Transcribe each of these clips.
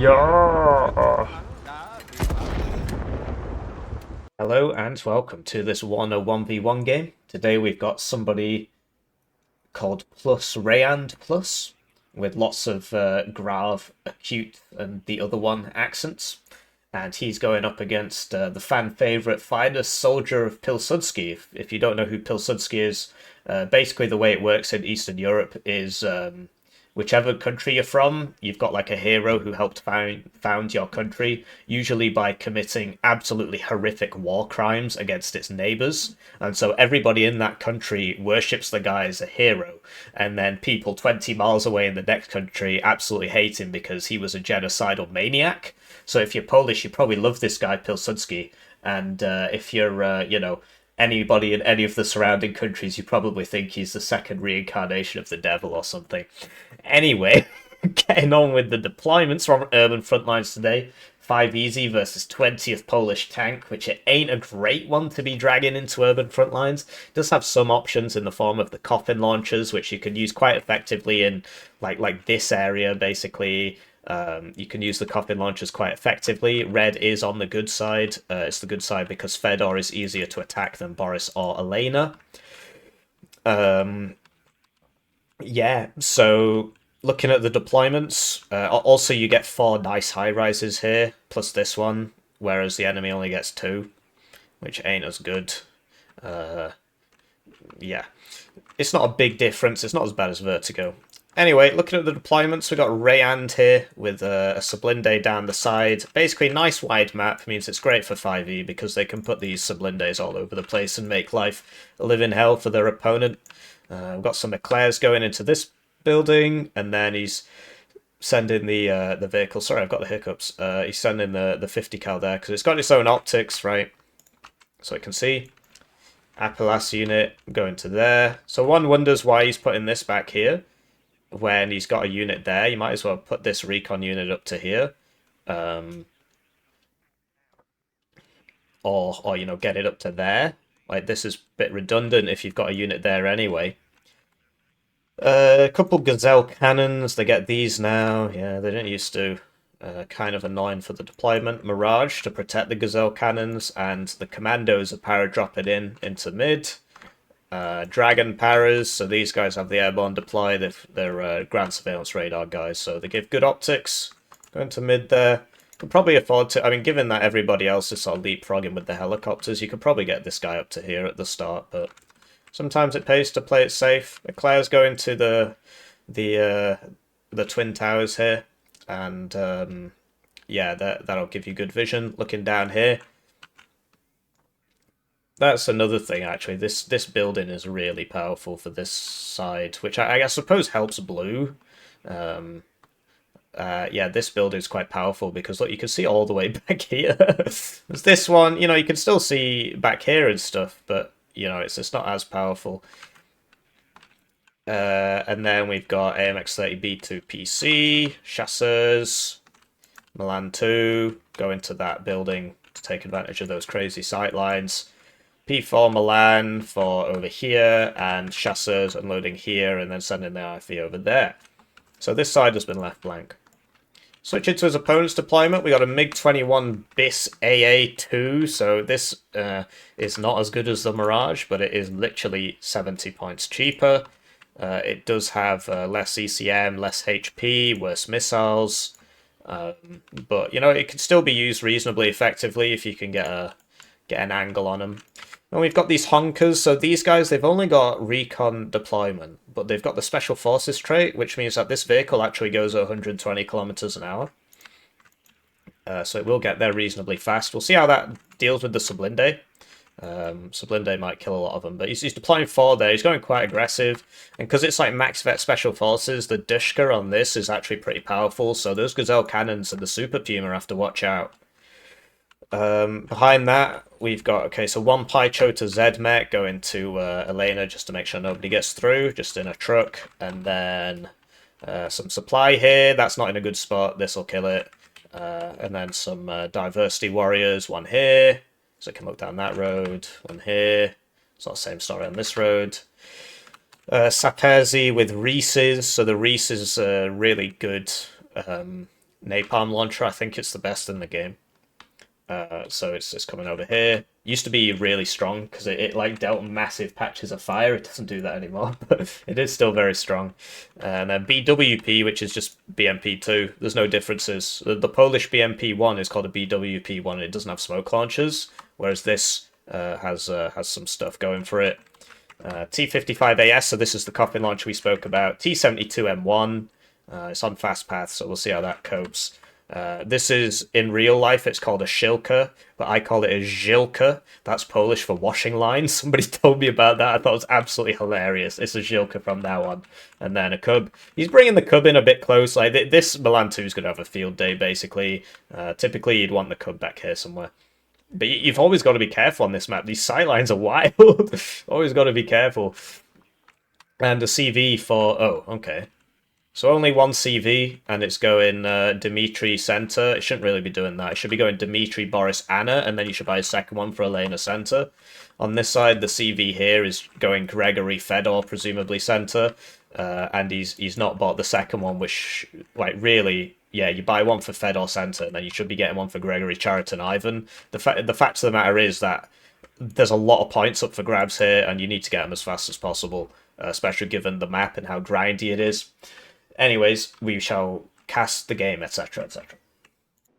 Yeah. Hello and welcome to this Warno 1v1 game. Today we've got somebody called Plus Reyand Plus with lots of grave, acute, and the other one accents. And he's going up against the fan favorite fighter, Soldier of Pilsudski. If you don't know who Pilsudski is, basically the way it works in Eastern Europe is whichever country you're from, you've got like a hero who helped found your country, usually by committing absolutely horrific war crimes against its neighbors. And so everybody in that country worships the guy as a hero. And then people 20 miles away in the next country absolutely hate him because he was a genocidal maniac. So if you're Polish, you probably love this guy, Pilsudski. And if you're, anybody in any of the surrounding countries, you probably think he's the second reincarnation of the devil or something. Anyway, getting on with the deployments from Urban Frontlines today. 5 easy versus 20th Polish tank, which it ain't a great one to be dragging into Urban Frontlines. It does have some options in the form of the coffin launchers, which you can use quite effectively in like this area, basically. You can use the coffin launchers quite effectively. Red is on the good side. It's the good side because Fedor is easier to attack than Boris or Elena. Yeah, so looking at the deployments, also you get 4 nice high rises here, plus this one, whereas the enemy only gets 2, which ain't as good. Yeah, it's not a big difference. It's not as bad as Vertigo. Anyway, looking at the deployments, we've got Reyand here with a Sublinde down the side. Basically, nice wide map means it's great for 5e because they can put these Sublindes all over the place and make life a living hell for their opponent. We've got some Eclairs going into this building, and then he's sending the vehicle. Sorry, I've got the hiccups. He's sending the 50 cal there because it's got its own optics, right? So you can see. Appelas unit going to there. So one wonders why he's putting this back here when he's got a unit there. You might as well put this recon unit up to here. Or you know, get it up to there. Like, this is a bit redundant if you've got a unit there anyway. A couple Gazelle cannons, they get these now. Yeah, they didn't used to. Kind of annoying for the deployment. Mirage to protect the Gazelle cannons, and the commandos are para dropping into mid. Dragon paras, so these guys have the airborne deploy. They're ground surveillance radar guys, so they give good optics. Going to mid there. Could probably afford to, I mean, given that everybody else is sort of leapfrogging with the helicopters, you could probably get this guy up to here at the start, but sometimes it pays to play it safe. Eclair's going to the twin towers here, and yeah, that'll give you good vision. Looking down here, that's another thing actually. This building is really powerful for this side, which I suppose helps blue. Yeah, this build is quite powerful because look, you can see all the way back here. There's this one, you know, you can still see back here and stuff, but you know, it's not as powerful. And then we've got AMX-30B2 PC, Chasseurs, Milan 2, go into that building to take advantage of those crazy sight lines. P4 Milan for over here, and Chasseurs unloading here, and then sending the IFV over there. So this side has been left blank. Switching to his opponent's deployment, we got a MiG-21 BIS AA2, so this is not as good as the Mirage, but it is literally 70 points cheaper. It does have less ECM, less HP, worse missiles, but you know, it can still be used reasonably effectively if you can get an angle on them. And we've got these honkers, so these guys, they've only got recon deployment, but they've got the special forces trait, which means that this vehicle actually goes at 120 kilometers an hour. So it will get there reasonably fast. We'll see how that deals with the Sublinde. Sublinde might kill a lot of them, but he's deploying 4 there. He's going quite aggressive, and because it's like max vet special forces, the Dushka on this is actually pretty powerful, so those Gazelle cannons and the Super Puma have to watch out. Behind that, we've got, okay, so 1 Pycho to Zedmech going to Elena just to make sure nobody gets through, just in a truck, and then some supply here. That's not in a good spot. This will kill it. And then some Diversity Warriors, 1 here. So it can look down that road, 1 here. It's not the same story on this road. Sapezi with Reese's. So the Reese is really good napalm launcher. I think it's the best in the game. So it's coming over here. Used to be really strong because it like dealt massive patches of fire. It doesn't do that anymore, but it is still very strong. And then BWP, which is just BMP2. There's no differences. The Polish BMP1 is called a BWP1, and it doesn't have smoke launchers, whereas this has some stuff going for it. T55AS, so this is the coffin launcher we spoke about. T72M1, it's on fast path, so we'll see how that copes. This is, in real life, it's called a shilka, but I call it a zhilka. That's Polish for washing line. Somebody told me about that. I thought it was absolutely hilarious. It's a zhilka from now on. And then a cub. He's bringing the cub in a bit close. Like this Milan 2 is going to have a field day, basically. Typically, you'd want the cub back here somewhere. But you've always got to be careful on this map. These sightlines are wild. Always got to be careful. And a CV for... Oh, okay. So only one CV, and it's going Dmitry Center. It shouldn't really be doing that. It should be going Dmitry, Boris, Anna, and then you should buy a second one for Elena Center. On this side, the CV here is going Gregory, Fedor, presumably Center, and he's not bought the second one, which, like, really... Yeah, you buy one for Fedor Center, and then you should be getting one for Gregory, Chariton, Ivan. The fact of the matter is that there's a lot of points up for grabs here, and you need to get them as fast as possible, especially given the map and how grindy it is. Anyways, we shall cast the game, etc., etc.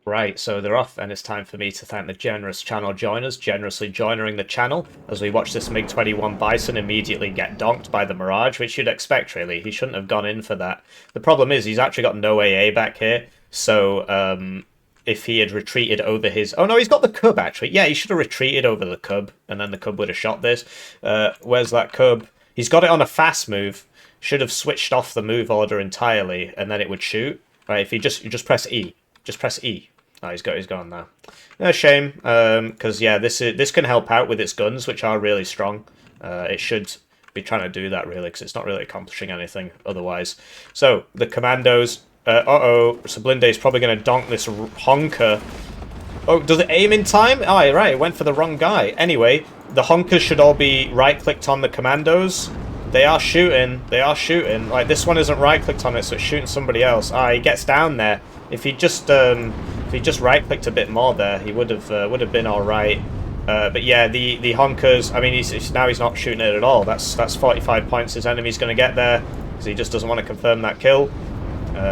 Right, so they're off, and it's time for me to thank the generous channel joiners, generously joining the channel, as we watch this MiG-21 Bison immediately get donked by the Mirage, which you'd expect, really. He shouldn't have gone in for that. The problem is, he's actually got no AA back here, so if he had retreated over his... Oh, no, he's got the Cub, actually. Yeah, he should have retreated over the Cub, and then the Cub would have shot this. Where's that Cub? He's got it on a fast move. Should have switched off the move order entirely, and then it would shoot. Right, if you just press E. Just press E. Oh, he's gone now. A shame, because yeah, this can help out with its guns, which are really strong. It should be trying to do that, really, because it's not really accomplishing anything otherwise. So, the commandos... Sublinde is probably going to donk this honker. Oh, does it aim in time? Oh, right, it went for the wrong guy. Anyway, the honkers should all be right-clicked on the commandos. They are shooting. They are shooting. Like, this one isn't right-clicked on it, so it's shooting somebody else. Ah, he gets down there. If he just right-clicked a bit more there, he would have been all right. But yeah, the honkers. I mean, he's not shooting it at all. That's 45 points his enemy's going to get there because he just doesn't want to confirm that kill.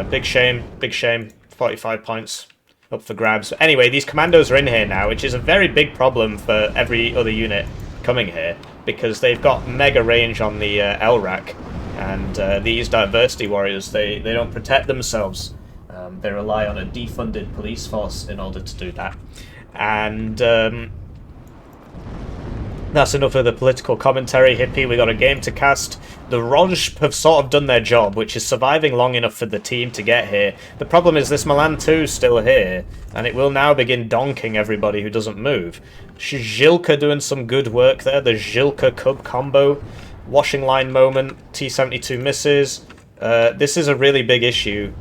Big shame. Big shame. 45 points up for grabs. But anyway, these commandos are in here now, which is a very big problem for every other unit coming here, because they've got mega range on the LRAC, and these diversity warriors, they don't protect themselves. They rely on a defunded police force in order to do that. And that's enough of the political commentary, Hippie. We got a game to cast. The Roj have sort of done their job, which is surviving long enough for the team to get here. The problem is this Milan 2 is still here, and it will now begin donking everybody who doesn't move. Zhilka doing some good work there. The Zhilka Cub combo. Washing line moment. T-72 misses. This is a really big issue.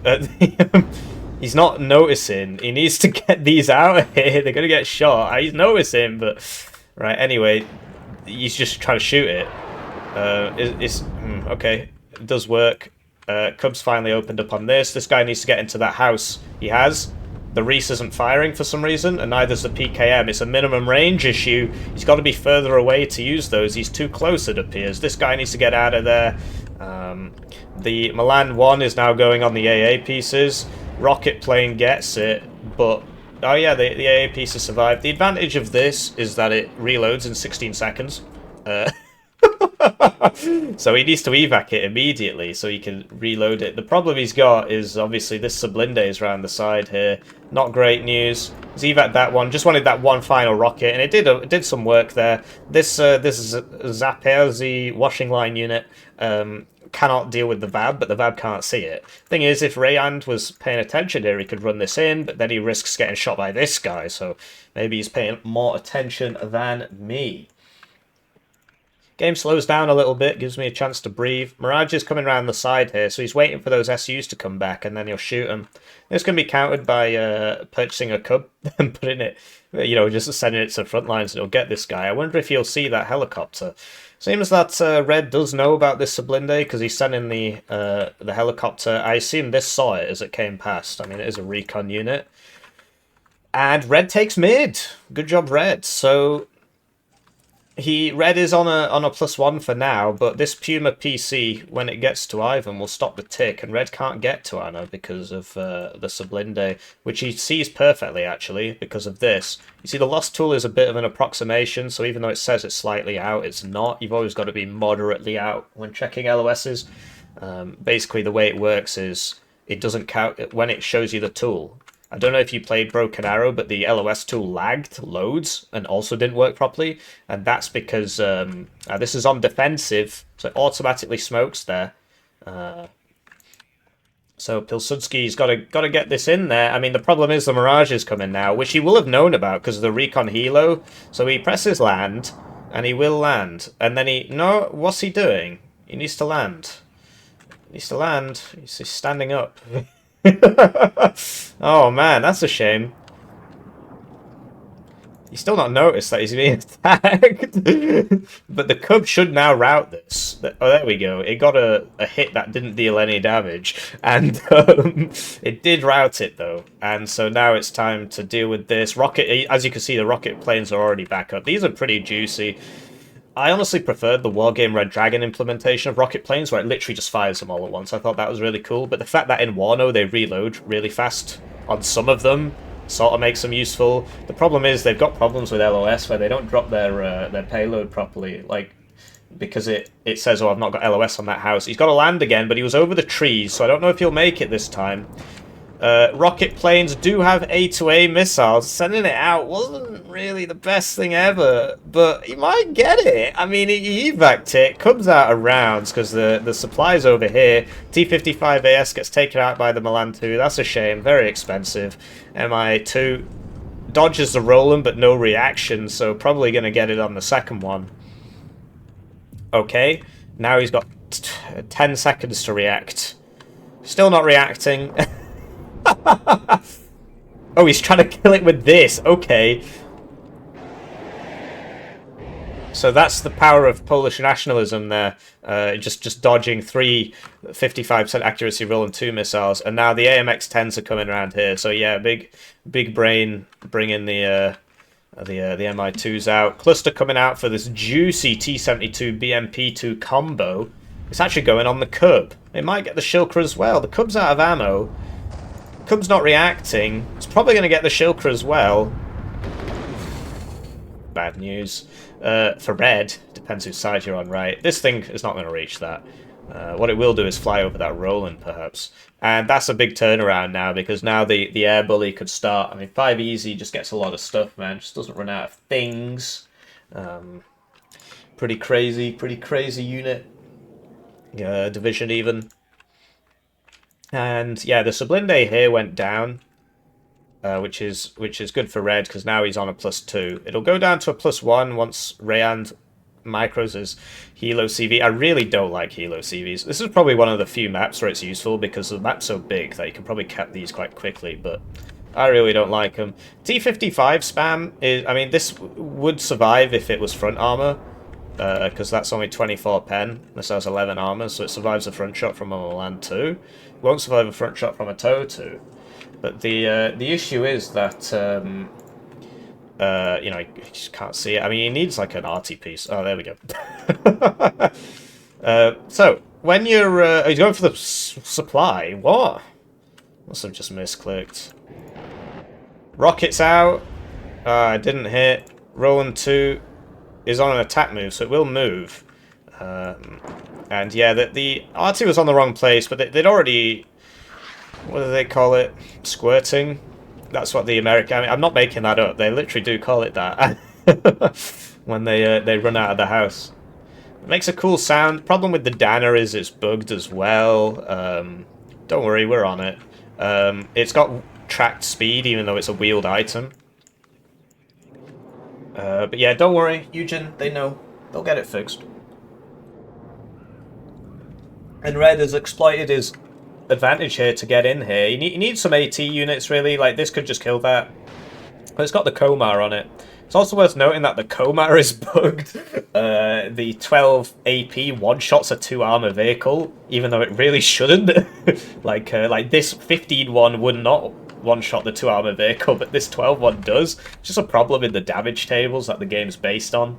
He's not noticing. He needs to get these out of here. They're going to get shot. He's noticing, but... Right, anyway, he's just trying to shoot it. Okay, it does work. Cub's finally opened up on this. This guy needs to get into that house. He has. The Reese isn't firing for some reason, and neither's the PKM. It's a minimum range issue. He's got to be further away to use those. He's too close, it appears. This guy needs to get out of there. The Milan 1 is now going on the AA pieces. Rocket plane gets it, but... Oh yeah, the AA piece has survived. The advantage of this is that it reloads in 16 seconds. So he needs to evac it immediately so he can reload it. The problem he's got is obviously this Sublinde is around the side here. Not great news. He's evac that one. Just wanted that one final rocket, and it did some work there. This is Zaperzi washing line unit. Cannot deal with the VAB, but the VAB can't see it. Thing is, if Reyand was paying attention here, he could run this in, but then he risks getting shot by this guy, so maybe he's paying more attention than me. Game slows down a little bit, gives me a chance to breathe. Mirage is coming around the side here, so he's waiting for those SUs to come back, and then he'll shoot them. This can be countered by purchasing a Cub and putting it, just sending it to the front lines, and he'll get this guy. I wonder if he'll see that helicopter. Seems that Red does know about this Sublinde because he's sending the helicopter. I assume this saw it as it came past. I mean, it is a recon unit. And Red takes mid. Good job, Red. So Red is on a +1 for now, but this Puma PC, when it gets to Ivan, will stop the tick, and Red can't get to Anna because of the Sublinde, which he sees perfectly, actually, because of this. You see, the Lost Tool is a bit of an approximation, so even though it says it's slightly out, it's not. You've always got to be moderately out when checking LOSs. Basically, the way it works is it doesn't count when it shows you the tool. I don't know if you played Broken Arrow, but the LOS tool lagged loads and also didn't work properly. And that's because this is on defensive, so it automatically smokes there. So Pilsudski's got to get this in there. I mean, the problem is the Mirage is coming now, which he will have known about because of the Recon Helo. So he presses land, and he will land. And then no, what's he doing? He needs to land. He needs to land. He's standing up. Oh man, that's a shame. He's still not noticed that he's being attacked. But the Cub should now route this. Oh, there we go. It got a hit that didn't deal any damage. And it did route it, though. And so now it's time to deal with this. As you can see, the rocket planes are already back up. These are pretty juicy. I honestly preferred the Wargame Red Dragon implementation of rocket planes, where it literally just fires them all at once. I thought that was really cool, but the fact that in Warno they reload really fast on some of them sort of makes them useful. The problem is they've got problems with LOS where they don't drop their payload properly, like because it says, oh, I've not got LOS on that house. He's got to land again, but he was over the trees, so I don't know if he'll make it this time. Rocket planes do have A-to-A missiles. Sending it out wasn't really the best thing ever, but he might get it. I mean, he evac'd it, comes out of rounds because the supply's over here. T-55AS gets taken out by the Milan 2. That's a shame. Very expensive. MI2 dodges the Roland, but no reaction, so probably going to get it on the second one. Okay, now he's got 10 seconds to react. Still not reacting. Oh, he's trying to kill it with this. Okay. So that's the power of Polish nationalism there. Just dodging 3 55% accuracy Roland 2 missiles. And now the AMX-10s are coming around here. So yeah, big brain bringing the MI2s out. Cluster coming out for this juicy T-72 BMP2 combo. It's actually going on the Cub. It might get the Shilker as well. The Cub's out of ammo. Cub's not reacting. It's probably going to get the Shilker as well. Bad news. For Red, depends whose side you're on, right? This thing is not going to reach that. What it will do is fly over that Roland, perhaps. And that's a big turnaround now, because now the air bully could start. I mean, 5 Easy just gets a lot of stuff, man. Just doesn't run out of things. Pretty crazy unit. Division even. And yeah, the Sublinde here went down, which is good for Red because now he's on a +2. It'll go down to a +1 once Reyand micros his Helo CV. I really don't like Helo CVs. This is probably one of the few maps where it's useful because the map's so big that you can probably cap these quite quickly, but I really don't like them. T-55 spam is, I mean, this would survive if it was front armor. Because that's only 24 pen. This has 11 armor, so it survives a front shot from a Milan 2. Won't survive a front shot from a TOW 2. But the issue is that you know, you just can't see it. I mean, he needs like an RT piece. Oh, there we go. So when you're he's going for the supply. What? Must have just misclicked. Rockets out. Didn't hit. Roland 2. Is on an attack move, so it will move. And yeah, the RT was on the wrong place, but they'd already... What do they call it? Squirting? That's what the American... I mean, I'm not making that up. They literally do call it that. When they run out of the house. It makes a cool sound. Problem with the Danner is it's bugged as well. Don't worry, we're on it. It's got tracked speed, even though it's a wheeled item. But yeah, don't worry, Eugen, they know. They'll get it fixed. And Red has exploited his advantage here to get in here. He needs some AT units, really. Like, this could just kill that. But it's got the Komar on it. It's also worth noting that the QUAGMIRE is bugged. The 12 AP one-shots a 2-armor vehicle, even though it really shouldn't. like this 15-1 would not one-shot the 2-armor vehicle, but this 12-1 does. It's just a problem in the damage tables that the game's based on.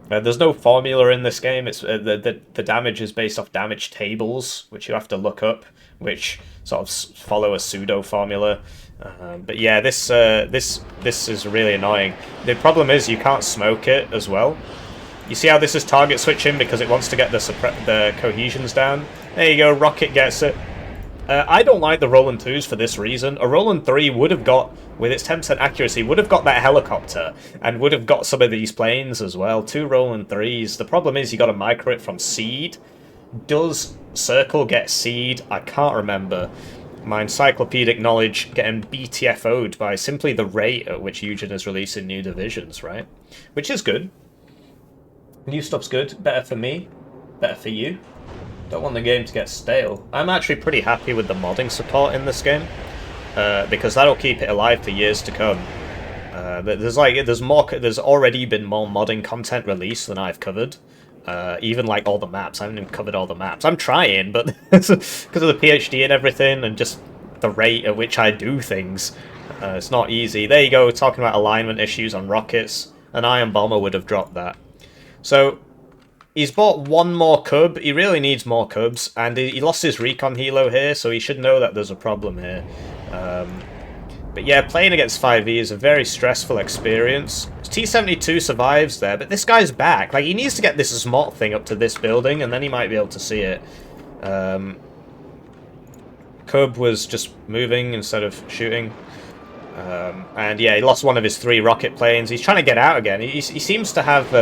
There's no formula in this game. It's the damage is based off damage tables, which you have to look up, which sort of follow a pseudo formula. But yeah, this is really annoying. The problem is you can't smoke it as well. You see how this is target switching because it wants to get the cohesions down. There you go, Rocket gets it. I don't like the Roland 2s for this reason. A Roland 3 would have got, with its 10% accuracy, would have got that helicopter and would have got some of these planes as well. 2 Roland 3s. The problem is you got to micro it from seed. Does Circle get seed? I can't remember. My encyclopedic knowledge getting BTFO'd by simply the rate at which Eugen is releasing new divisions, right? Which is good. New stuff's good. Better for me. Better for you. Don't want the game to get stale. I'm actually pretty happy with the modding support in this game, because that'll keep it alive for years to come. There's already been more modding content released than I've covered. Even like all the maps. I haven't even covered all the maps. I'm trying, but because of the PhD and everything, and just the rate at which I do things, it's not easy. There you go, talking about alignment issues on rockets. An Iron Bomber would have dropped that. So he's bought one more cub. He really needs more cubs, and he lost his recon helo here, so he should know that there's a problem here. But yeah, playing against 5e is a very stressful experience. T-72 survives there, but this guy's back. Like, he needs to get this smart thing up to this building, and then he might be able to see it. Cub was just moving instead of shooting. And yeah, he lost one of his 3 rocket planes. He's trying to get out again. He seems to have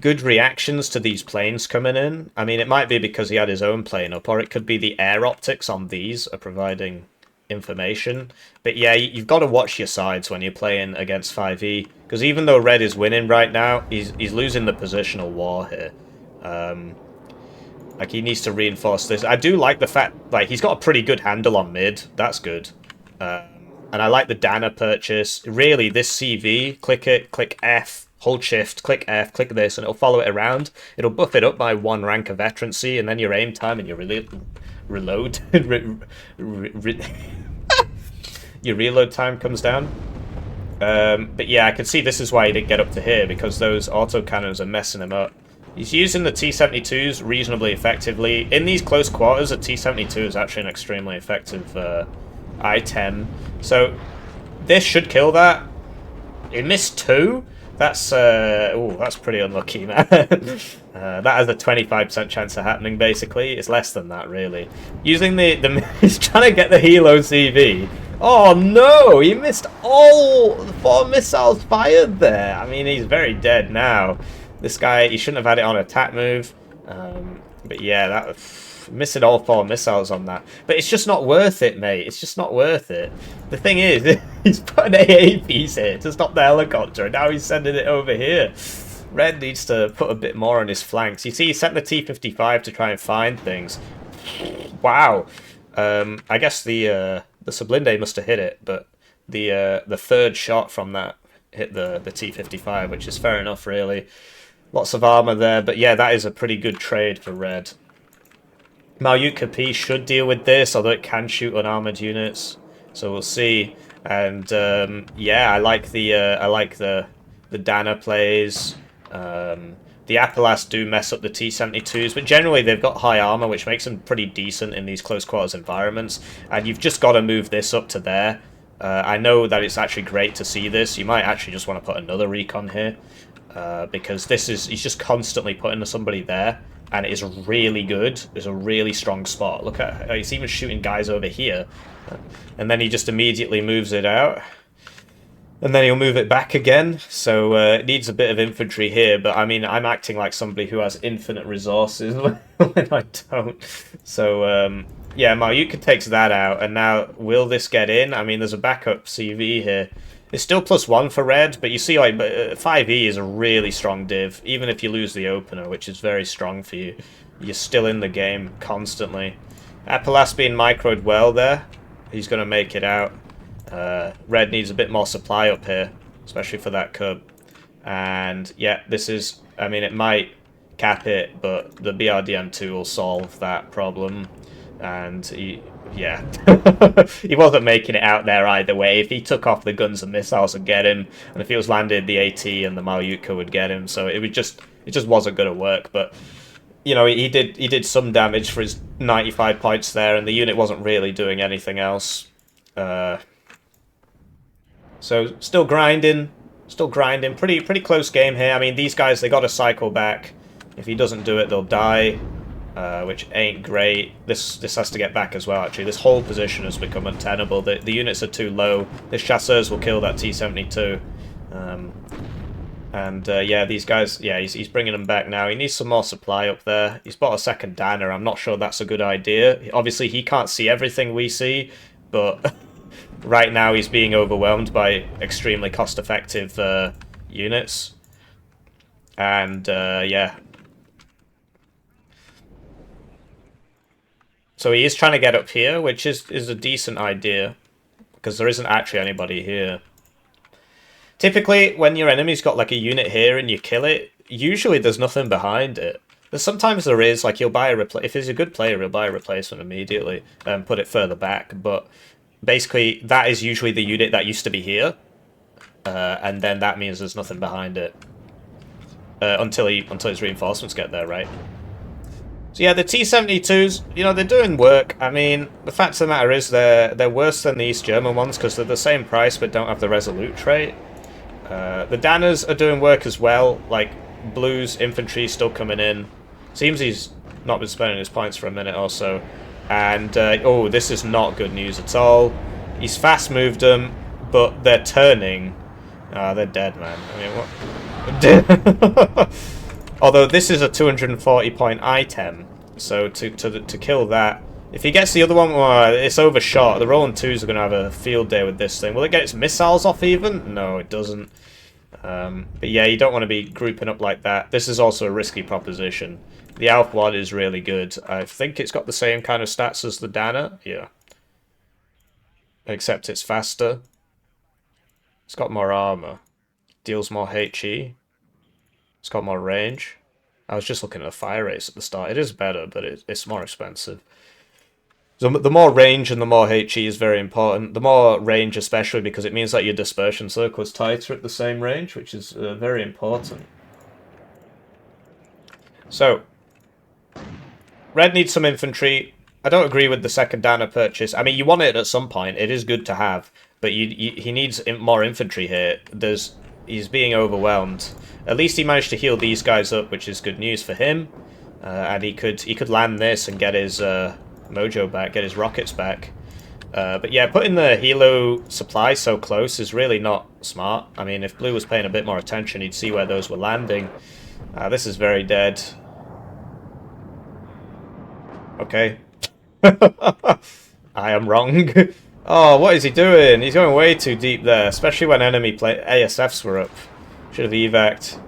good reactions to these planes coming in. I mean, it might be because he had his own plane up, or it could be the air optics on these are providing information. But yeah, you've got to watch your sides when you're playing against 5e, because even though Red is winning right now, he's losing the positional war here. Like, he needs to reinforce this. I do like the fact, like, he's got a pretty good handle on mid. That's good. And I like the Dana purchase. Really, this CV, click it, click F, hold shift, click F, click this, and it'll follow it around. It'll buff it up by 1 rank of veterancy, and then your aim time and your reload your reload time comes down. But yeah, I can see this is why he didn't get up to here, because those autocannons are messing him up. He's using the T-72s reasonably effectively. In these close quarters, a T-72 is actually an extremely effective item. So this should kill that. He missed 2. That's that's pretty unlucky, man. That has a 25% chance of happening, basically. It's less than that, really. Using the he's trying to get the helo CV. Oh no, he missed all 4 missiles fired there. I mean, he's very dead now. This guy, he shouldn't have had it on attack move. But yeah, that missing all 4 missiles on that. But it's just not worth it, mate. It's just not worth it. The thing is, he's put an AA piece here to stop the helicopter, and now he's sending it over here. Red needs to put a bit more on his flanks. You see, he sent the T-55 to try and find things. Wow. I guess the Sublinde must have hit it, but the 3rd shot from that hit the T-55, which is fair enough, really. Lots of armor there, but yeah, that is a pretty good trade for Red. Malyutka P should deal with this, although it can shoot unarmored units, so we'll see. And yeah, I like the Dana plays. The Apolas do mess up the T-72s, but generally they've got high armor, which makes them pretty decent in these close quarters environments. And you've just got to move this up to there. I know that it's actually great to see this. You might actually just want to put another recon here, because he's just constantly putting somebody there, and it is really good. It's a really strong spot. Look at, he's even shooting guys over here, and then he just immediately moves it out, and then he'll move it back again. So it needs a bit of infantry here, but I mean, I'm acting like somebody who has infinite resources when I don't. So yeah, Malyutka takes that out, and now will this get in? I mean, there's a backup CV here. It's still +1 for Red, but you see, like, 5e is a really strong div. Even if you lose the opener, which is very strong for you, you're still in the game constantly. Apolas being microed well there. He's going to make it out. Red needs a bit more supply up here. especially for that cub. And yeah, this is, I mean, it might cap it, but the BRDM2 will solve that problem. And yeah, he wasn't making it out there either way. If he took off the guns and missiles would get him, and if he was landed, the AT and the Malyutka would get him. So it just wasn't going to work. But you know, he did some damage for his 95 points there, and the unit wasn't really doing anything else. So still grinding. Pretty close game here. I mean, these guys, they got to cycle back. If he doesn't do it, they'll die, which ain't great. This has to get back as well, actually. This whole position has become untenable. The units are too low. This chasseurs will kill that T-72. Yeah, these guys, yeah, he's bringing them back now. He needs some more supply up there. He's bought a second Danner. I'm not sure that's a good idea. Obviously, he can't see everything we see, but right now he's being overwhelmed by extremely cost-effective units. And, yeah. So he is trying to get up here, which is a decent idea, because there isn't actually anybody here. Typically, when your enemy's got like a unit here and you kill it, usually there's nothing behind it. Sometimes there is, like you'll buy a if he's a good player, he'll buy a replacement immediately and put it further back. But basically, that is usually the unit that used to be here, and then that means there's nothing behind it until his reinforcements get there, right? So yeah, the T-72s, you know, they're doing work. I mean, the fact of the matter is they're worse than the East German ones because they're the same price but don't have the Resolute trait. The Danners are doing work as well, like Blue's infantry still coming in. Seems he's not been spending his points for a minute or so. And, oh, this is not good news at all. He's fast moved them, but they're turning. Ah, they're dead, man. I mean, what? Although this is a 240 point item, so to kill that, if he gets the other one, well, it's overshot. The Roland 2s are going to have a field day with this thing. Will it get its missiles off even? No, it doesn't. But yeah, you don't want to be grouping up like that. This is also a risky proposition. The Alf 1 is really good. I think it's got the same kind of stats as the Danner. Yeah. Except it's faster. It's got more armor. Deals more HE. It's got more range. I was just looking at the fire rates at the start. It is better, but it's more expensive. So the more range and the more HE is very important. The more range especially because it means that your dispersion circle is tighter at the same range, which is very important. So, Red needs some infantry. I don't agree with the second Danner purchase. I mean, you want it at some point. It is good to have, but he needs more infantry here. He's being overwhelmed. At least he managed to heal these guys up, which is good news for him. And he could land this and get his mojo back, get his rockets back. But yeah, putting the helo supply so close is really not smart. I mean, if Blue was paying a bit more attention, he'd see where those were landing. This is very dead. Okay. I am wrong. Oh, what is he doing? He's going way too deep there, especially when enemy ASFs were up. Should have evac'd.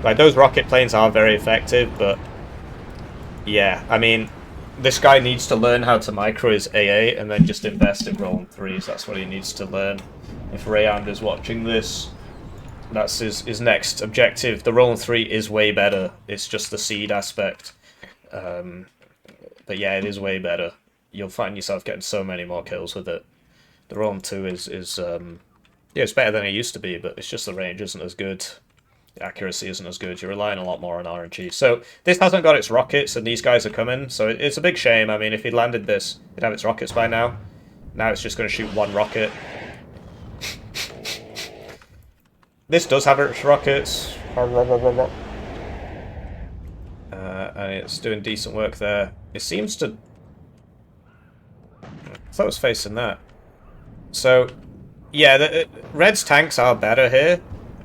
Like, those rocket planes are very effective, but yeah, I mean, this guy needs to learn how to micro his AA and then just invest in Roland 3s. That's what he needs to learn. If Reyand is watching this, that's his next objective. The Roland 3 is way better. It's just the seed aspect. But yeah, it is way better. You'll find yourself getting so many more kills with it. The Roland 2 is yeah, it's better than it used to be, but it's just the range isn't as good. The accuracy isn't as good. You're relying a lot more on RNG. So this hasn't got its rockets, and these guys are coming. So it's a big shame. I mean, if he'd landed this, it'd have its rockets by now. Now it's just going to shoot one rocket. This does have its rockets. And it's doing decent work there. It seems to... I thought it was facing that. So, yeah, Red's tanks are better here,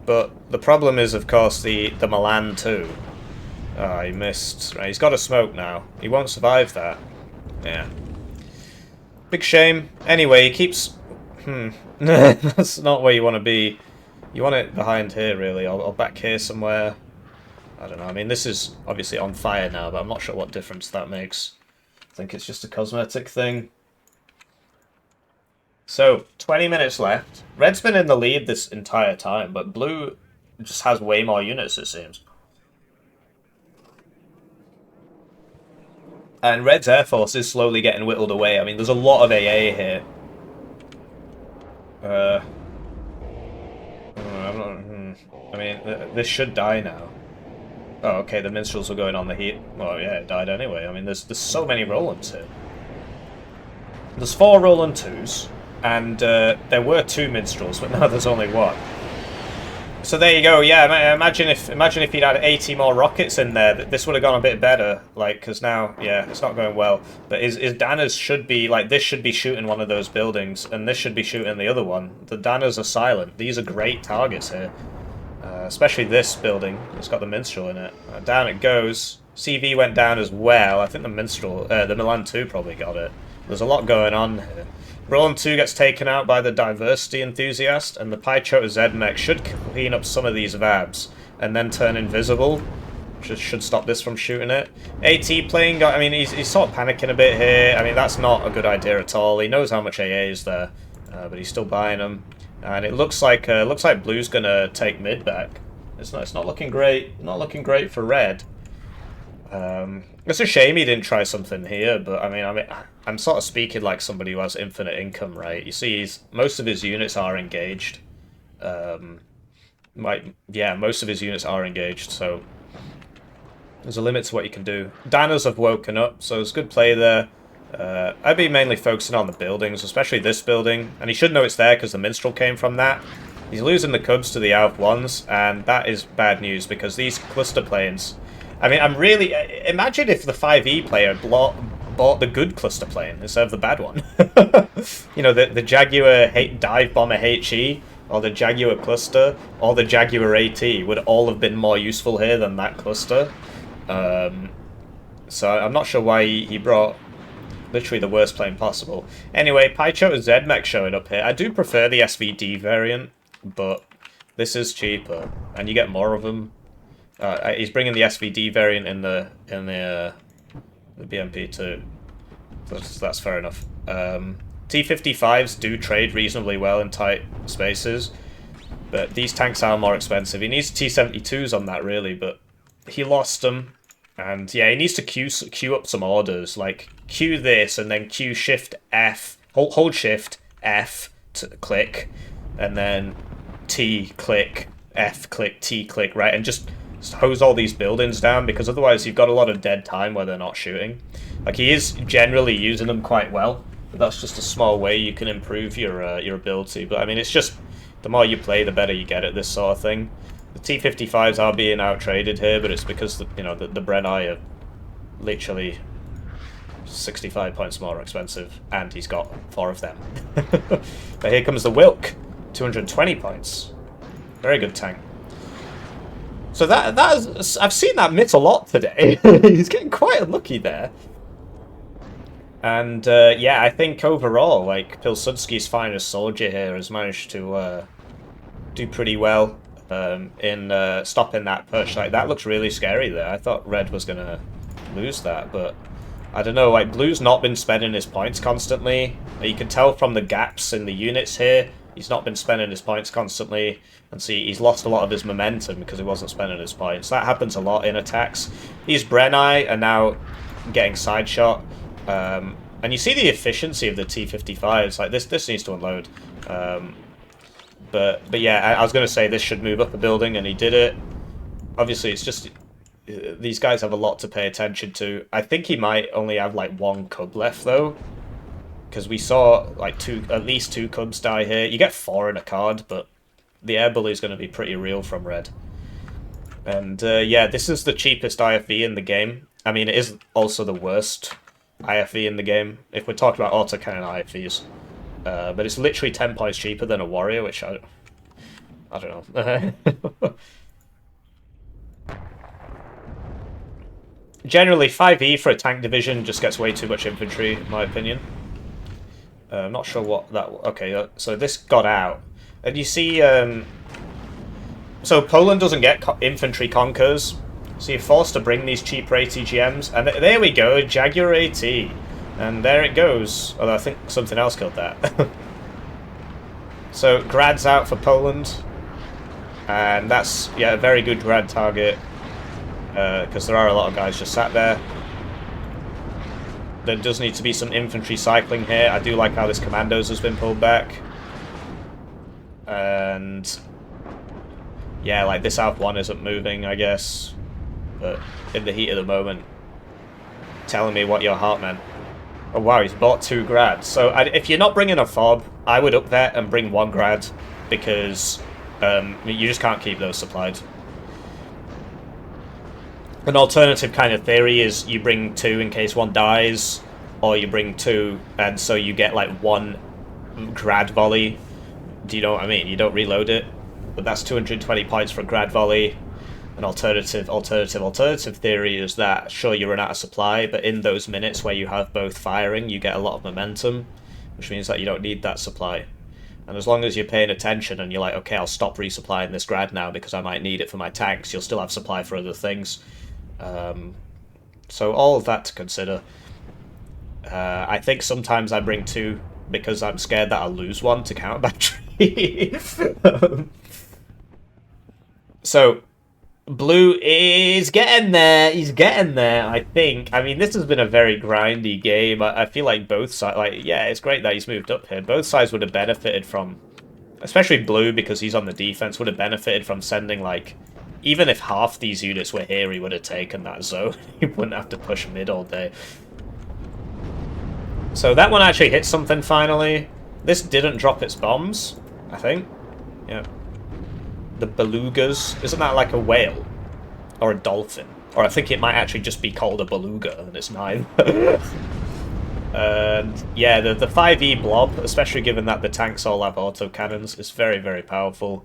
but the problem is, of course, the Milan too. Oh, he missed. Right, he's got a smoke now. He won't survive that. Yeah. Big shame. Anyway, he keeps... That's not where you want to be. You want it behind here, really, or back here somewhere. I don't know. I mean, this is obviously on fire now, but I'm not sure what difference that makes. I think it's just a cosmetic thing. So, 20 minutes left. Red's been in the lead this entire time, but blue just has way more units, it seems. And Red's Air Force is slowly getting whittled away. I mean, there's a lot of AA here. I mean, this should die now. Oh, okay, the minstrels were going on the heat. Well, yeah, it died anyway. I mean, there's so many Rolands here. There's 4 Roland 2s, and there were 2 minstrels, but now there's only 1. So there you go. Yeah, imagine if he'd had 80 more rockets in there, this would have gone a bit better. Like, because now, yeah, it's not going well. But his Danners should be like this should be shooting one of those buildings, and this should be shooting the other one. The Danners are silent. These are great targets here, especially this building. It's got the minstrel in it. Down it goes. CV went down as well. I think the minstrel, the Milan 2 probably got it. There's a lot going on here. Roland 2 gets taken out by the Diversity Enthusiast, and the Pychota Zedmech should clean up some of these VABs, and then turn invisible. Should stop this from shooting it. AT playing, I mean, he's sort of panicking a bit here. I mean, that's not a good idea at all. He knows how much AA is there, but he's still buying them. And it looks like blue's gonna take mid back. It's not looking great. Not looking great for red. It's a shame he didn't try something here, but I mean, I'm sort of speaking like somebody who has infinite income, right? You see, most of his units are engaged. Most of his units are engaged, so there's a limit to what you can do. Danners have woken up, so it's good play there. I'd be mainly focusing on the buildings, especially this building, and he should know it's there because the minstrel came from that. He's losing the Cubs to the Alf 1s, and that is bad news because these cluster planes. I mean, imagine if the 5E player bought the good cluster plane instead of the bad one. You know, the Jaguar Dive Bomber HE, or the Jaguar cluster, or the Jaguar AT would all have been more useful here than that cluster. So I'm not sure why he brought literally the worst plane possible. Anyway, Pychota Zedmech showing up here. I do prefer the SVD variant, but this is cheaper, and you get more of them. He's bringing the SVD variant in the BMP too. That's fair enough. T-55s do trade reasonably well in tight spaces, but these tanks are more expensive. He needs T-72s on that really, but he lost them, and yeah, he needs to queue up some orders, like queue this and then queue Shift F, hold Shift F to click, and then T click, F click, T click, right, and just hose all these buildings down, because otherwise you've got a lot of dead time where they're not shooting. Like, he is generally using them quite well, but that's just a small way you can improve your ability. But I mean, it's just the more you play, the better you get at this sort of thing. The T-55s are being out-traded here, but it's because the Brenai are literally 65 points more expensive, and he's got 4 of them. But here comes the Wilk, 220 points. Very good tank. So I've seen that miss a lot today. He's getting quite unlucky there. And yeah, I think overall, like, Pilsudski's finest soldier here has managed to do pretty well in stopping that push. Like, that looks really scary there. I thought red was gonna lose that, but I don't know. Like, blue's not been spending his points constantly. You can tell from the gaps in the units here. He's not been spending his points constantly, and see, he's lost a lot of his momentum because he wasn't spending his points. That happens a lot in attacks. These Brenai are now getting side shot, and you see the efficiency of the T-55s. Like, this needs to unload. But yeah, I was going to say this should move up a building, and he did it. Obviously, it's just these guys have a lot to pay attention to. I think he might only have like 1 Cub left though, because we saw like at least 2 Cubs die here. You get 4 in a card, but the air bully is going to be pretty real from red. And yeah, this is the cheapest IFV in the game. I mean, it is also the worst IFV in the game, if we're talking about autocannon IFVs. But it's literally 10 points cheaper than a warrior, which I don't know. Generally, 5E for a tank division just gets way too much infantry, in my opinion. I'm not sure what that... Okay, so this got out. And you see... so Poland doesn't get infantry conkers, so you're forced to bring these cheaper ATGMs. And there we go, Jaguar AT. And there it goes. Although I think something else killed that. So Grad's out for Poland, and that's, yeah, a very good Grad target, because there are a lot of guys just sat there. There does need to be some infantry cycling here. I do like how this commandos has been pulled back. And yeah, like this Alpha 1 isn't moving, I guess. But in the heat of the moment, telling me what your heart meant. Oh wow, he's bought 2 grads. So if you're not bringing a fob, I would up that and bring 1 grad, because you just can't keep those supplied. An alternative kind of theory is you bring 2 in case 1 dies, or you bring 2 and so you get like 1 grad volley. Do you know what I mean? You don't reload it, but that's 220 points for a grad volley. An alternative theory is that, sure, you run out of supply, but in those minutes where you have both firing, you get a lot of momentum, which means that you don't need that supply. And as long as you're paying attention and you're like, okay, I'll stop resupplying this grad now because I might need it for my tanks, you'll still have supply for other things. So all of that to consider. I think sometimes I bring 2 because I'm scared that I'll lose 1 to counter battery. So Blue is getting there. He's getting there, I think. I mean, this has been a very grindy game. I feel like both sides, like, yeah, it's great that he's moved up here. Both sides would have benefited from, especially Blue, because he's on the defense, would have benefited from sending, like, even if half these units were here, he would have taken that zone. He wouldn't have to push mid all day. So that one actually hit something finally. This didn't drop its bombs, I think. Yeah. The belugas. Isn't that like a whale? Or a dolphin? Or I think it might actually just be called a beluga, and it's 9. And yeah, the 5E blob, especially given that the tanks all have autocannons, is very, very powerful.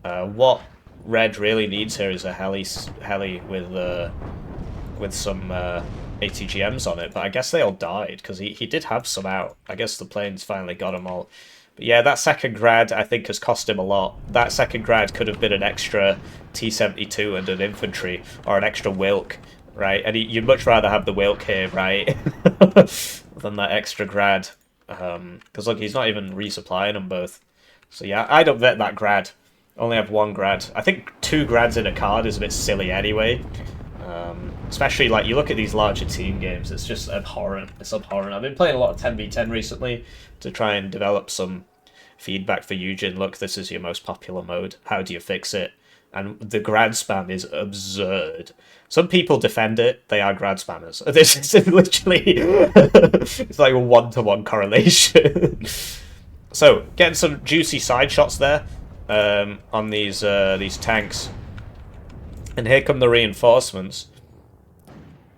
What Red really needs here is a heli with some ATGMs on it, but I guess they all died, because he did have some out. I guess the planes finally got them all. But yeah, that second grad, I think, has cost him a lot. That second grad could have been an extra T-72 and an infantry, or an extra Wilk, right? And you'd much rather have the Wilk here, right, than that extra grad. Because, look, he's not even resupplying them both. So yeah, I don't vet that grad. Only have 1 grad. I think 2 grads in a card is a bit silly anyway. Especially, like, you look at these larger team games, it's just abhorrent. It's abhorrent. I've been playing a lot of 10v10 recently to try and develop some feedback for Eugen. Look, this is your most popular mode. How do you fix it? And the grad spam is absurd. Some people defend it. They are grad spammers. This is literally... it's like a 1-to-1 correlation. So, getting some juicy side shots there on these tanks. And here come the reinforcements.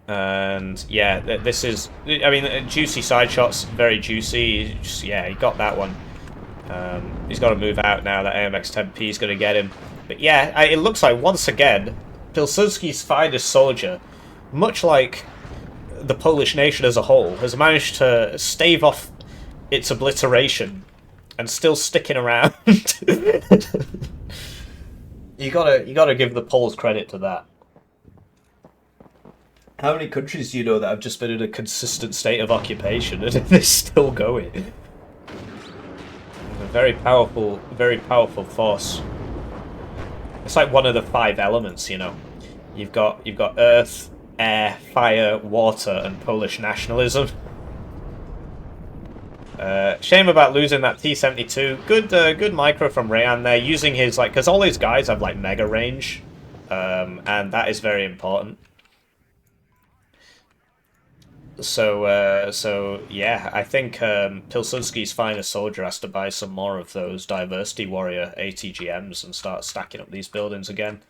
And yeah, this is, I mean, juicy side shots, very juicy. Just, yeah, he got that one. He's got to move out now. That AMX-10P is going to get him. But yeah, it looks like once again, Pilsudski's finest soldier, much like the Polish nation as a whole, has managed to stave off its obliteration and still sticking around. You gotta give the Poles credit to that. How many countries do you know that have just been in a consistent state of occupation and they're still going? A very powerful force. It's like one of the 5 elements, you know. You've got earth, air, fire, water, and Polish nationalism. Shame about losing that T-72. Good micro from Reyand there, using his, like, because all his guys have like mega range, and that is very important. So yeah, I think Pilsudski's finest soldier has to buy some more of those Diversity Warrior ATGMs and start stacking up these buildings again.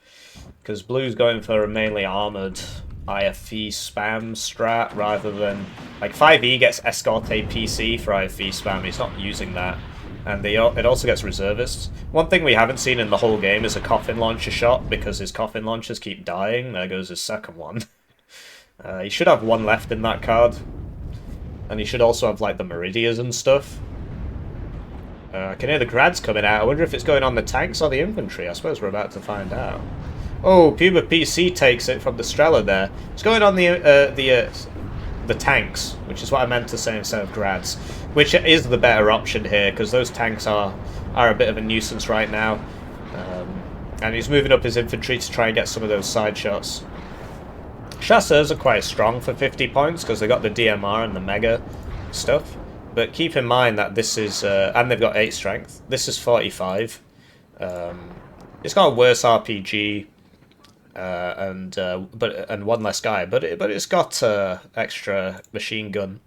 Because Blue's going for a mainly armoured IFV spam strat rather than... Like, 5E gets Escorte PC for IFV spam, he's not using that. And it also gets reservists. One thing we haven't seen in the whole game is a coffin launcher shot, because his coffin launchers keep dying. There goes his second one. He should have 1 left in that card. And he should also have, like, the Meridias and stuff. I can hear the grads coming out. I wonder if it's going on the tanks or the infantry. I suppose we're about to find out. Oh, Puma PC takes it from the Strela there. It's going on the tanks, which is what I meant to say instead of grads. Which is the better option here, because those tanks are are a bit of a nuisance right now. And he's moving up his infantry to try and get some of those side shots. Chasseurs are quite strong for 50 points because they got the DMR and the Mega stuff. But keep in mind that this is... and they've got 8 strength. This is 45. It's got a worse RPG and one less guy, but it's got extra machine gun.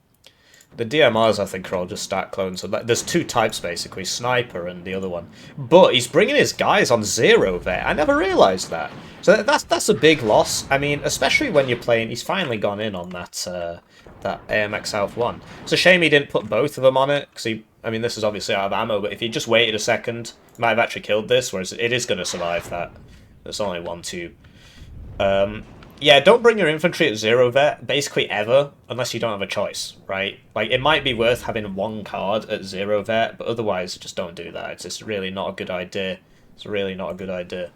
The DMRs, I think, are all just stat clones. So there's 2 types, basically, Sniper and the other one. But he's bringing his guys on 0 there. I never realised that. So that's a big loss. I mean, especially when you're playing... He's finally gone in on that AMX South 1. It's a shame he didn't put both of them on it, because I mean, this is obviously out of ammo, but if he just waited a second, he might have actually killed this, whereas it is going to survive that. There's only 1 tube. Yeah, don't bring your infantry at 0 vet, basically ever, unless you don't have a choice, right? Like, it might be worth having 1 card at 0 vet, but otherwise, just don't do that. It's just really not a good idea. It's really not a good idea.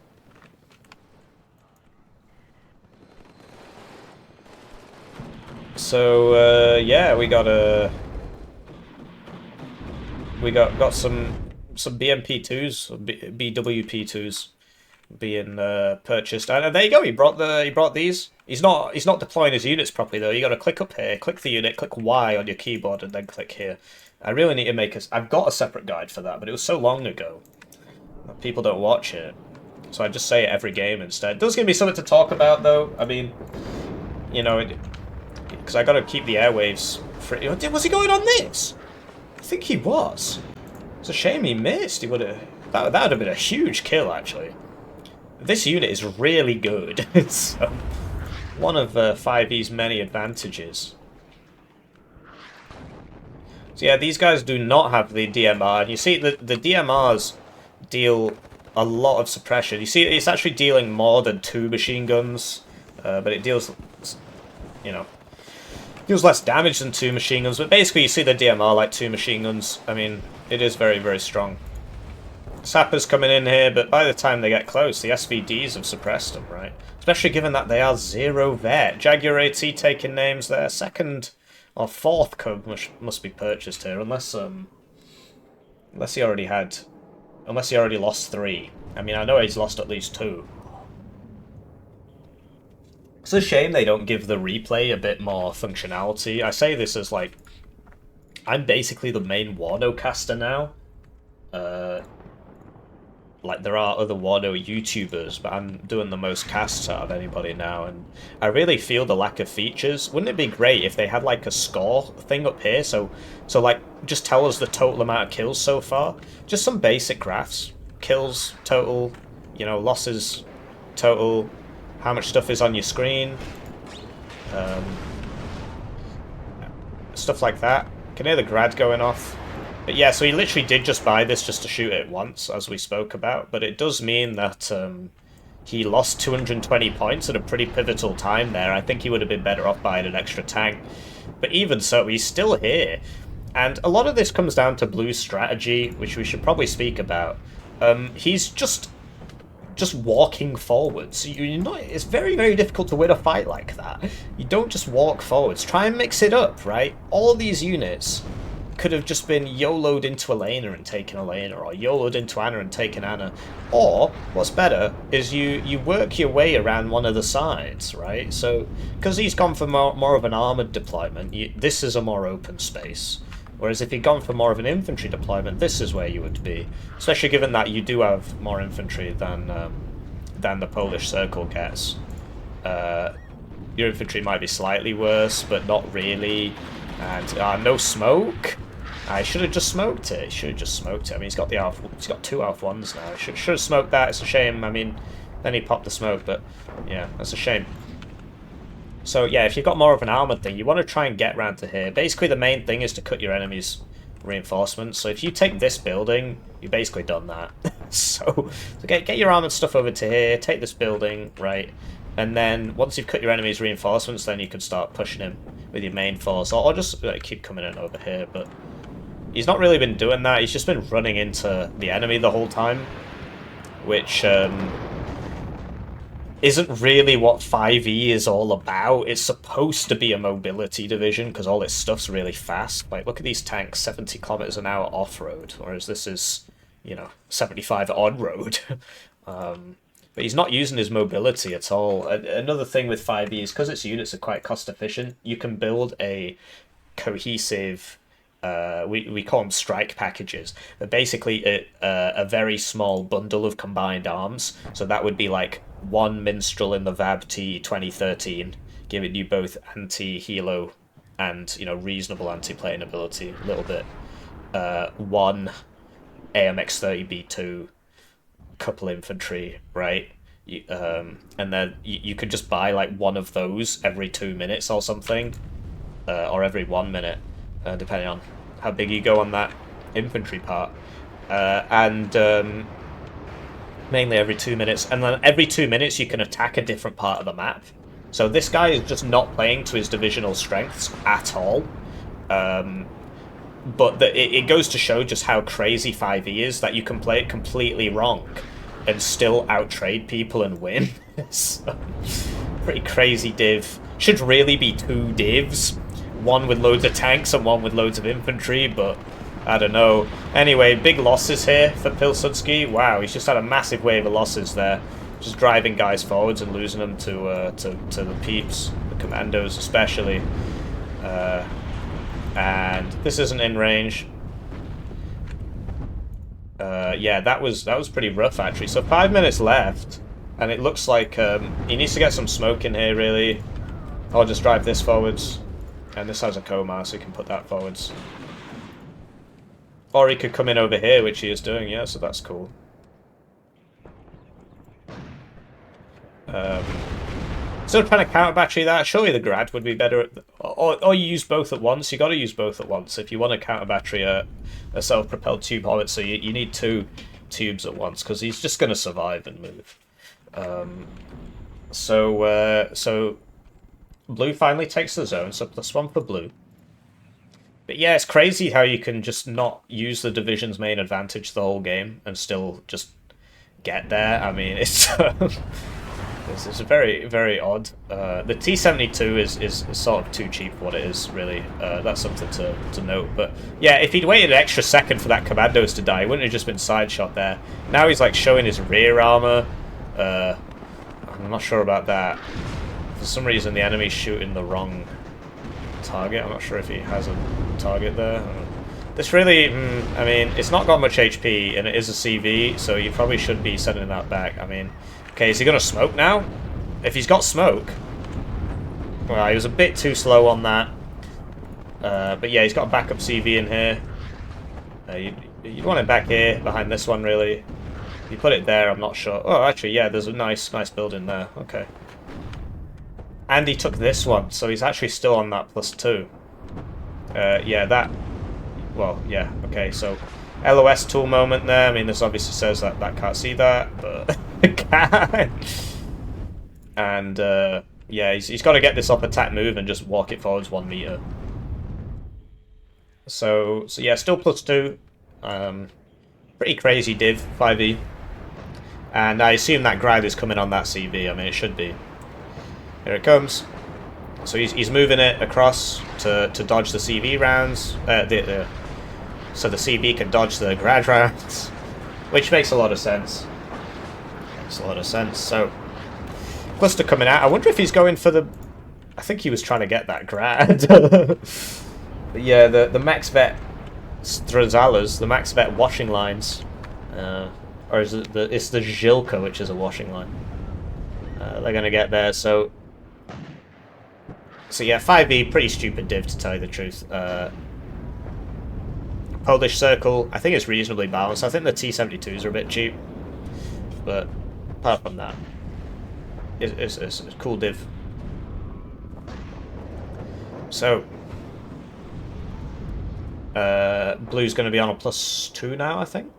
So, yeah, we got some BMP2s, BWP2s. Being purchased, and there you go. He brought these. He's not deploying his units properly though. You got to click up here, click the unit, click Y on your keyboard, and then click here. I really need to make I've got a separate guide for that, but it was so long ago that people don't watch it, so I just say it every game instead. It does give me something to talk about though. I mean, you know, because I got to keep the airwaves free. Was he going on this? I think he was. It's a shame he missed. He would have. That would have been a huge kill actually. This unit is really good. It's one of 5e's many advantages. So yeah, these guys do not have the DMR. And you see, the DMRs deal a lot of suppression. You see, it's actually dealing more than 2 machine guns, but it deals, you know, deals less damage than 2 machine guns. But basically, you see the DMR like 2 machine guns. I mean, it is very, very strong. Sappers coming in here, but by the time they get close, the SVDs have suppressed them, right? Especially given that they are 0 vet. Jaguar AT taking names there. 2nd or 4th cub must be purchased here, unless he already lost 3. I mean, I know he's lost at least 2. It's a shame they don't give the replay a bit more functionality. I say this as like, I'm basically the main Warno caster now. Like, there are other Warno YouTubers, but I'm doing the most casts out of anybody now, and I really feel the lack of features. Wouldn't it be great if they had, like, a score thing up here? So like, just tell us the total amount of kills so far. Just some basic graphs. Kills, total, you know, losses, total, how much stuff is on your screen. Stuff like that. Can hear the grad going off. But yeah, so he literally did just buy this just to shoot it once, as we spoke about. But it does mean that he lost 220 points at a pretty pivotal time there. I think he would have been better off buying an extra tank. But even so, he's still here. And a lot of this comes down to Blue's strategy, which we should probably speak about. He's just walking forwards. It's very, very difficult to win a fight like that. You don't just walk forwards. Try and mix it up, right? All these units could have just been YOLO'd into Elena and taken Elena, or YOLO'd into Anna and taken Anna. Or, what's better, is you work your way around one of the sides, right? So, because he's gone for more of an armoured deployment, this is a more open space. Whereas if he'd gone for more of an infantry deployment, this is where you would be. Especially given that you do have more infantry than the Polish Circle gets. Your infantry might be slightly worse, but not really. And no smoke. I should have just smoked it. I mean, he's got 2 Alpha 1s now. Should have smoked that. It's a shame. I mean, then he popped the smoke, but yeah, that's a shame. So yeah, if you've got more of an armoured thing, you want to try and get round to here. Basically, the main thing is to cut your enemy's reinforcements. So if you take this building, you've basically done that. so get your armoured stuff over to here, take this building, right? And then once you've cut your enemy's reinforcements, then you can start pushing him with your main force. Or just keep coming in over here, but he's not really been doing that. He's just been running into the enemy the whole time, which isn't really what 5e is all about. It's supposed to be a mobility division because all its stuff's really fast. Like, look at these tanks, 70 kilometers an hour off-road, whereas this is, 75 on road. But he's not using his mobility at all. Another thing with 5e is because its units are quite cost efficient, you can build a cohesive, we call them strike packages, but basically a very small bundle of combined arms. So that would be like one Minstrel in the VAB-T 2013, giving you both anti-helo and reasonable anti-plating ability a little bit. One AMX-30B2, couple infantry, right? And then you could just buy like one of those every 2 minutes or something, or every 1 minute, depending on how big you go on that infantry part. And mainly every 2 minutes, and then every 2 minutes you can attack a different part of the map. So this guy is just not playing to his divisional strengths at all. But it goes to show just how crazy 5e is, that you can play it completely wrong and still outtrade people and win. So, pretty crazy div. Should really be 2 divs. One with loads of tanks and one with loads of infantry, but I don't know. Anyway, big losses here for Pilsudski. Wow, he's just had a massive wave of losses there. Just driving guys forwards and losing them to the peeps, the commandos especially. And this isn't in range. Yeah, that was pretty rough actually. So 5 minutes left, and it looks like he needs to get some smoke in here really. I'll just drive this forwards, and this has a Komar, so he can put that forwards. Or he could come in over here, which he is doing, yeah, so that's cool. Still trying to counter battery that. Surely the Grad would be better, or you use both at once. You got to use both at once if you want to counter battery a self-propelled tube howitzer. You need 2 tubes at once because he's just going to survive and move. So blue finally takes the zone, so +1 for blue. But yeah, it's crazy how you can just not use the division's main advantage the whole game and still just get there. I mean, it's it's very, very odd. The T-72 is sort of too cheap for what it is, really. That's something to note. But yeah, if he'd waited an extra second for that Commandos to die, he wouldn't have just been side shot there. Now he's like showing his rear armor. I'm not sure about that. For some reason, the enemy's shooting the wrong target. I'm not sure if he has a target there. This really, I mean, it's not got much HP, and it is a CV, so you probably should be sending that back. I mean, okay, is he going to smoke now? If he's got smoke... Well, he was a bit too slow on that. But yeah, he's got a backup CV in here. You'd want it back here, behind this one, really. If you put it there, I'm not sure. Oh, actually, yeah, there's a nice building there. Okay. And he took this one, so he's actually still on that +2. Yeah, that... Well, yeah, okay, so... LOS tool moment there. I mean, this obviously says that can't see that, but it can. And, yeah, he's got to get this up attack move and just walk it forwards 1 meter. So yeah, still +2. Pretty crazy div, 5e. And I assume that Grad is coming on that CV. I mean, it should be. Here it comes. So he's moving it across to dodge the CV rounds. So the CV can dodge the Grad rounds, which makes a lot of sense. Makes a lot of sense. So cluster coming out. I wonder if he's going for the... I think he was trying to get that Grad. But yeah, the Max Vet Strazalas, the Max Vet washing lines, or is it it's the Zhilka, which is a washing line. They're gonna get there. So yeah, 5e, pretty stupid div to tell you the truth. Polish Circle, I think it's reasonably balanced. I think the T-72s are a bit cheap, but apart from that, it's a cool div. So blue's going to be on a +2 now, I think.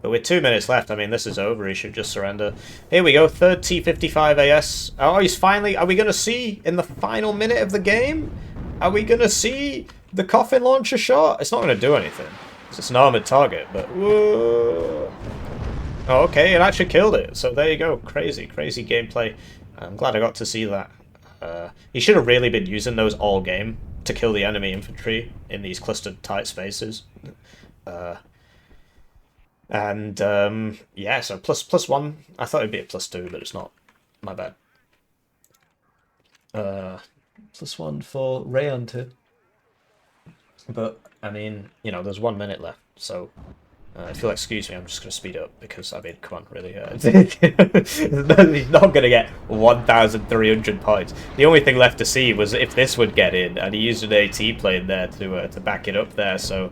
But with 2 minutes left, I mean, this is over. He should just surrender. Here we go, third T-55 AS. Oh, he's finally... Are we going to see, in the final minute of the game, are we going to see the coffin launcher shot? It's not going to do anything. It's just an armored target, but... Whoa. Oh, okay, it actually killed it. So there you go. Crazy, crazy gameplay. I'm glad I got to see that. He should have really been using those all game to kill the enemy infantry in these clustered tight spaces. And yeah, so plus 1. I thought it'd be a +2, but it's not. My bad. Uh, +1 for Reyand too. But I mean, there's 1 minute left, so if you'll excuse me, I'm just going to speed up because I mean, come on, really, he's not going to get 1,300 points. The only thing left to see was if this would get in, and he used an AT plane there to back it up there. So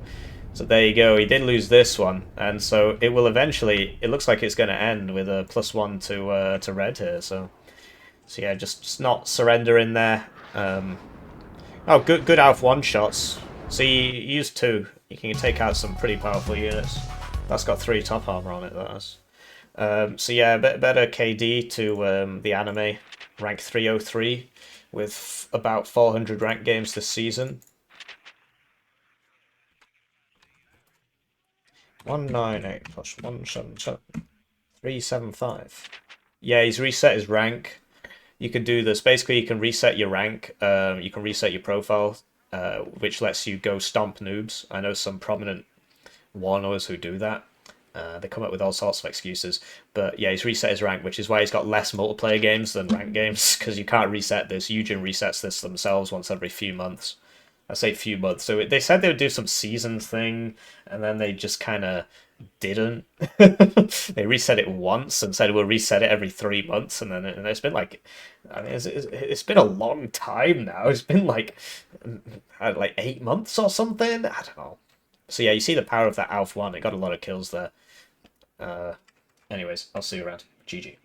there you go. He did lose this one, and so it will eventually. It looks like it's going to end with a +1 to red here. So yeah, just not surrendering there. Oh, good Alf one shots. So you use 2. You can take out some pretty powerful units. That's got 3 top armor on it. That has. So yeah, better KD to the anime, rank 303, with about 400 ranked games this season. 198 plus 177 375. Yeah, he's reset his rank. You can do this. Basically, you can reset your rank. You can reset your profile, which lets you go stomp noobs. I know some prominent Warnos who do that. They come up with all sorts of excuses. But yeah, he's reset his rank, which is why he's got less multiplayer games than ranked games, because you can't reset this. Eugen resets this themselves once every few months. I say few months. So they said they would do some season thing, and then they just kind of didn't. They reset it once and said we'll reset it every 3 months, and then it's been like, I mean, it's been a long time now. It's been like 8 months or something. I don't know. So yeah, you see the power of that Alf one. It got a lot of kills there. Anyways, I'll see you around. GG.